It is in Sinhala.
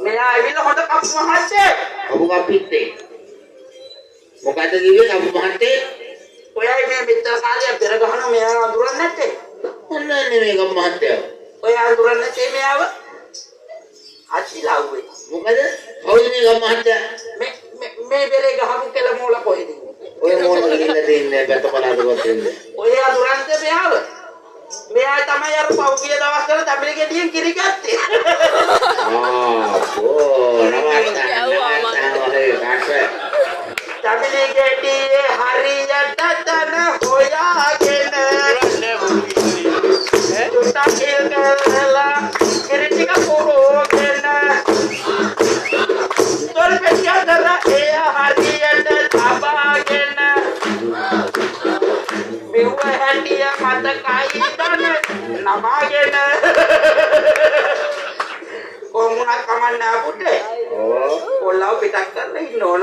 මෙයා ඇවිල්ලා හොඳ කපු මහත්තයෙක්. කපු කපිත්තේ. මොකද දිවේ කපු මහත්තේ? ඔයයි මේ මෙච්චර කාලයක් පෙර ගහන මෙයා අඳුරන්නේ නැත්තේ. ඔන්න නෙමෙයි කපු මහත්තයා. ඔය අඳුරන්නේ නැත්තේ මෙයාව. අචිලාව්වේ. මොකද? කවුද මේ කපු මහත්තයා? මේ බෙරේ ගහපු කෙල මෝල කොහෙද? ඔය මොන ගිහිල්ලා තින්නේ බත පලාදවත් ඉන්නේ. ඔය අඳුරන්නේ මෙයාව. මෙයා තමයි අර පෞගිය දවස්වල තමිල ගෙඩියෙන් කිරි ගත්තේ. තමිල ගෙඩියේ හරියට තන හොයාගෙන තුට්ටකිල් කරලා කිරි ටික පොරෝගෙන තොල් පෙට්ටිය කරලා ඒ හරියට තබාගෙන මෙව හැටිය මතකයි දන නමාගෙන කොමුණක් කමන්න පුතේ. ඔව්. කොල්ලව පිටක් කරලා ඉන්න ඕන.